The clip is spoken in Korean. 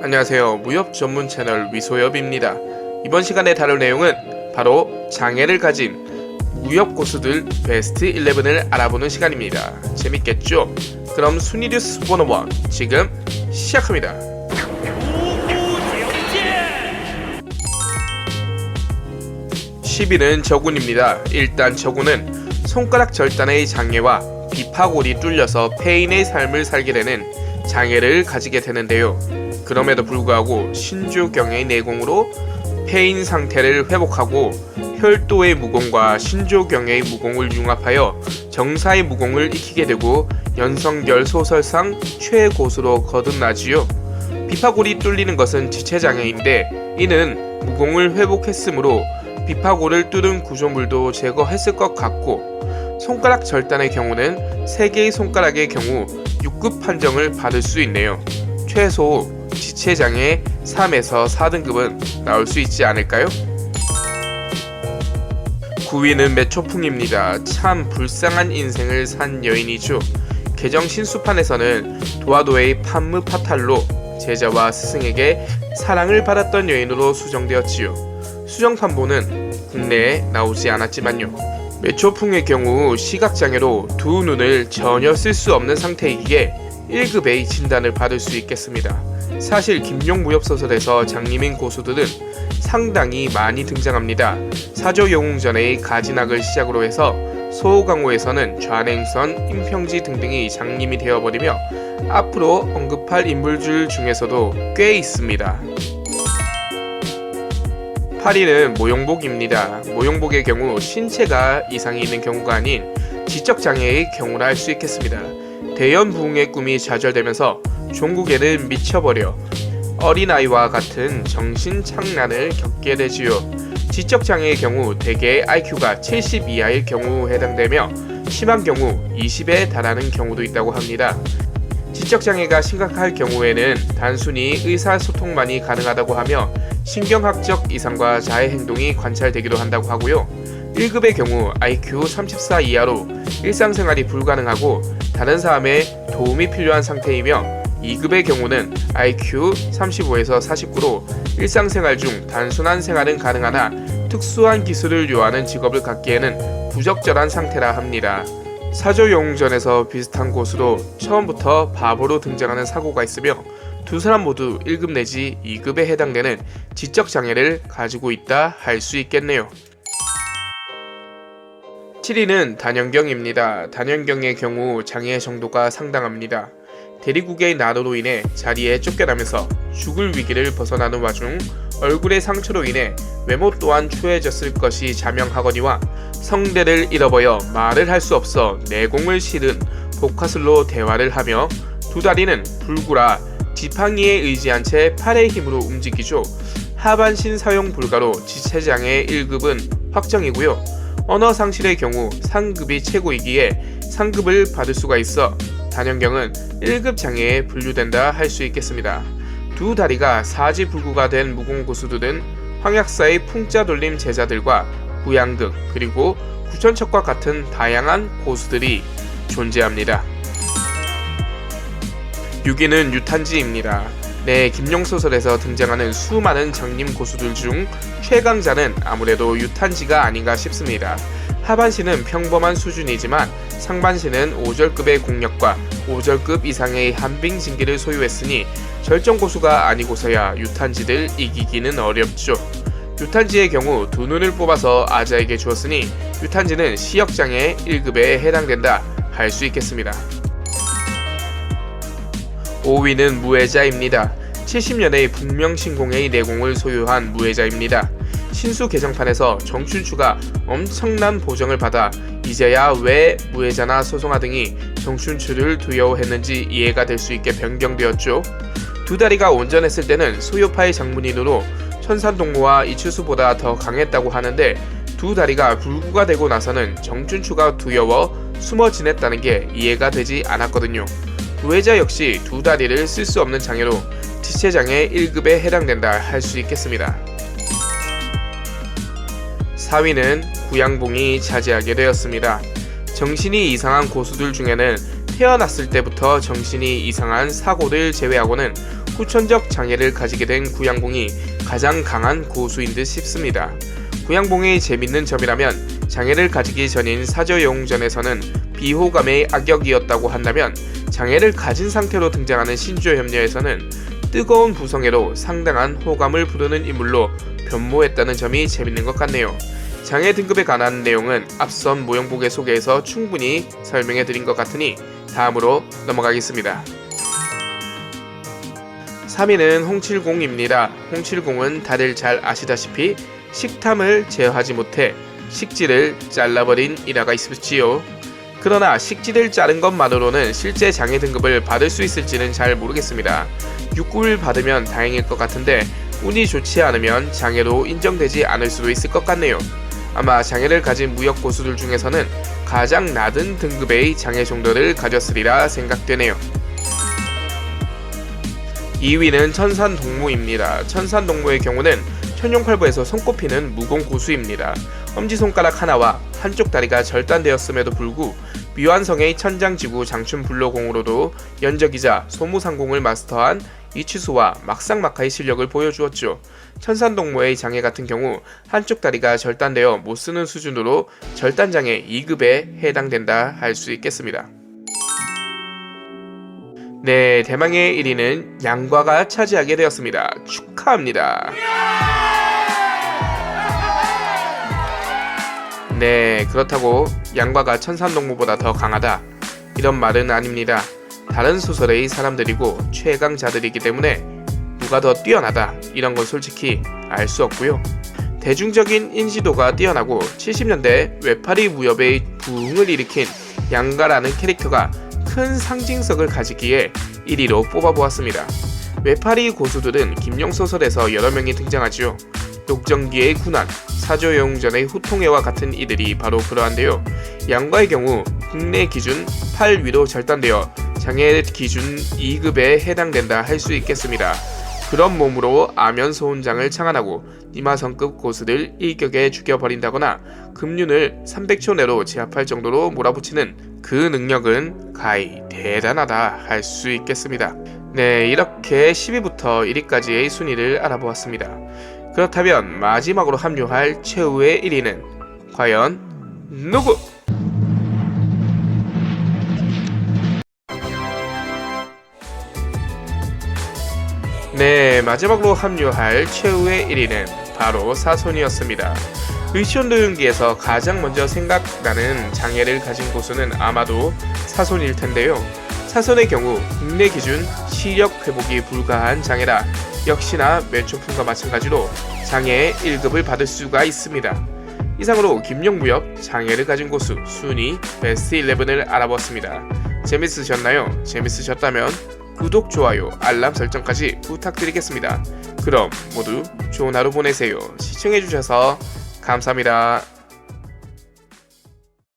안녕하세요. 무협 전문 채널 위소엽입니다. 이번 시간에 다룰 내용은 바로 장애를 가진 무협 고수들 베스트 11을 알아보는 시간입니다. 재밌겠죠? 그럼 순위뉴스 101 지금 시작합니다. 10위는 저군입니다. 일단 저군은 손가락 절단의 장애와 비파골이 뚫려서 폐인의 삶을 살게 되는 장애를 가지게 되는데요. 그럼에도 불구하고 신조경의 내공으로 폐인 상태를 회복하고 혈도의 무공과 신조경의 무공을 융합하여 정사의 무공을 익히게 되고 연성결 소설상 최고수로 거듭나지요. 비파골이 뚫리는 것은 지체장애인데 이는 무공을 회복했으므로 비파골을 뚫은 구조물도 제거했을 것 같고, 손가락 절단의 경우는 3개의 손가락의 경우 6급 판정을 받을 수 있네요. 최소 지체장애 3에서 4등급은 나올 수 있지 않을까요? 9위는 매초풍입니다. 참 불쌍한 인생을 산 여인이죠. 개정 신수판에서는 도화도의 판무 파탈로 제자와 스승에게 사랑을 받았던 여인으로 수정되었지요. 수정판본은 국내에 나오지 않았지만요. 매초풍의 경우 시각장애로 두 눈을 전혀 쓸 수 없는 상태이기에 1급의 진단을 받을 수 있겠습니다. 사실 김용 무협소설에서 장님인 고수들은 상당히 많이 등장합니다. 사조영웅전의 가진학을 시작으로 해서 소호강호에서는 좌냉선, 임평지 등등이 장님이 되어버리며 앞으로 언급할 인물들 중에서도 꽤 있습니다. 8위는 모용복입니다. 모용복의 경우 신체가 이상이 있는 경우가 아닌 지적장애의 경우라 할 수 있겠습니다. 대연 부흥의 꿈이 좌절되면서 종국에는 미쳐버려 어린아이와 같은 정신착란을 겪게 되지요. 지적장애의 경우 대개 IQ가 70 이하일 경우 해당되며 심한 경우 20에 달하는 경우도 있다고 합니다. 지적장애가 심각할 경우에는 단순히 의사소통만이 가능하다고 하며 신경학적 이상과 자해 행동이 관찰되기도 한다고 하고요. 1급의 경우 IQ 34 이하로 일상생활이 불가능하고 다른 사람의 도움이 필요한 상태이며, 2급의 경우는 IQ 35에서 49로 일상생활 중 단순한 생활은 가능하나 특수한 기술을 요하는 직업을 갖기에는 부적절한 상태라 합니다. 사조영웅전에서 비슷한 고수로 처음부터 바보로 등장하는 사고가 있으며 두 사람 모두 1급 내지 2급에 해당되는 지적장애를 가지고 있다 할 수 있겠네요. 7위는 단연경입니다. 단연경의 경우 장애 정도가 상당합니다. 대리국의 난로로 인해 자리에 쫓겨나면서 죽을 위기를 벗어나는 와중 얼굴의 상처로 인해 외모 또한 추해졌을 것이 자명하거니와 성대를 잃어버려 말을 할 수 없어 내공을 실은 복화술로 대화를 하며 두 다리는 불구라 지팡이에 의지한 채 팔의 힘으로 움직이죠. 하반신 사용 불가로 지체장애 1급은 확정이고요. 언어 상실의 경우 상급이 최고이기에 상급을 받을 수가 있어 단연경은 1급 장애에 분류된다 할 수 있겠습니다. 두 다리가 사지불구가 된 무공고수들은 황약사의 풍자돌림 제자들과 구양극 그리고 구천척과 같은 다양한 고수들이 존재합니다. 6위는 유탄지입니다. 네, 김용소설에서 등장하는 수많은 장님 고수들 중 최강자는 아무래도 유탄지가 아닌가 싶습니다. 하반신은 평범한 수준이지만 상반신은 5절급의 공력과 5절급 이상의 한빙진기를 소유했으니 절정고수가 아니고서야 유탄지들 이기기는 어렵죠. 유탄지의 경우 두 눈을 뽑아서 아자에게 주었으니 유탄지는 시역장애 1급에 해당된다 할 수 있겠습니다. 5위는 무해자입니다. 70년의 북명신공의 내공을 소유한 무해자입니다. 신수 개정판에서 정춘추가 엄청난 보정을 받아 이제야 왜 무해자나 소송하 등이 정춘추를 두려워했는지 이해가 될 수 있게 변경되었죠. 두 다리가 온전했을 때는 소요파의 장문인으로 천산동무와 이추수보다 더 강했다고 하는데 두 다리가 불구가 되고 나서는 정춘추가 두려워 숨어 지냈다는 게 이해가 되지 않았거든요. 무해자 역시 두 다리를 쓸 수 없는 장애로 지체장애 1급에 해당된다 할 수 있겠습니다. 4위는 구양봉이 차지하게 되었습니다. 정신이 이상한 고수들 중에는 태어났을 때부터 정신이 이상한 사고를 제외하고는 후천적 장애를 가지게 된 구양봉이 가장 강한 고수인 듯 싶습니다. 구양봉의 재밌는 점이라면 장애를 가지기 전인 사저영웅전에서는 비호감의 악역이었다고 한다면 장애를 가진 상태로 등장하는 신조협녀에서는 뜨거운 부성애로 상당한 호감을 부르는 인물로 변모했다는 점이 재밌는 것 같네요. 장애 등급에 관한 내용은 앞선 모형복의 소개에서 충분히 설명해 드린 것 같으니 다음으로 넘어가겠습니다. 3위는 홍칠공입니다. 홍칠공은 다들 잘 아시다시피 식탐을 제어하지 못해 식지를 잘라버린 일화가 있었지요. 그러나 식지를 자른 것만으로는 실제 장애 등급을 받을 수 있을지는 잘 모르겠습니다. 6급을 받으면 다행일 것 같은데 운이 좋지 않으면 장애로 인정되지 않을 수도 있을 것 같네요. 아마 장애를 가진 무역 고수들 중에서는 가장 낮은 등급의 장애 정도를 가졌으리라 생각되네요. 2위는 천산동무입니다. 천산동무의 경우는 천룡팔부에서 손꼽히는 무공 고수입니다. 엄지손가락 하나와 한쪽 다리가 절단되었음에도 불구 미완성의 천장지구 장춘불로공으로도 연적이자 소무상공을 마스터한 이취수와 막상막하의 실력을 보여주었죠. 천산동무의 장애 같은 경우 한쪽 다리가 절단되어 못쓰는 수준으로 절단장애 2급에 해당된다 할 수 있겠습니다. 네, 대망의 1위는 양과가 차지하게 되었습니다. 축하합니다. 네, 그렇다고 양과가 천산동무보다 더 강하다 이런 말은 아닙니다. 다른 소설의 사람들이고 최강자들이기 때문에 누가 더 뛰어나다 이런 건 솔직히 알 수 없고요. 대중적인 인지도가 뛰어나고 70년대 외파리 무협의 부흥을 일으킨 양가라는 캐릭터가 큰 상징성을 가지기에 1위로 뽑아보았습니다. 외파리 고수들은 김용소설에서 여러 명이 등장하지요. 녹정기의 군환, 사조영웅전의 후통회와 같은 이들이 바로 그러한데요. 양과의 경우 국내 기준 8위로 절단되어 장애 기준 2급에 해당된다 할 수 있겠습니다. 그런 몸으로 아면소훈장을 창안하고 니마성급 고수들 일격에 죽여버린다거나 금륜을 300초 내로 제압할 정도로 몰아붙이는 그 능력은 가히 대단하다 할 수 있겠습니다. 네, 이렇게 10위부터 1위까지의 순위를 알아보았습니다. 그렇다면 마지막으로 합류할 최후의 1위는 과연 누구? 네, 마지막으로 합류할 최후의 1위는 바로 사손이었습니다. 의시온도윤기에서 가장 먼저 생각나는 장애를 가진 고수는 아마도 사손일 텐데요. 사손의 경우 국내 기준 시력 회복이 불가한 장애라 역시나 매초품과 마찬가지로 장애 1급을 받을 수가 있습니다. 이상으로 김용무협 장애를 가진 고수 순위 베스트 11을 알아보았습니다. 재밌으셨나요? 재밌으셨다면 구독, 좋아요, 알람 설정까지 부탁드리겠습니다. 그럼 모두 좋은 하루 보내세요. 시청해주셔서 감사합니다.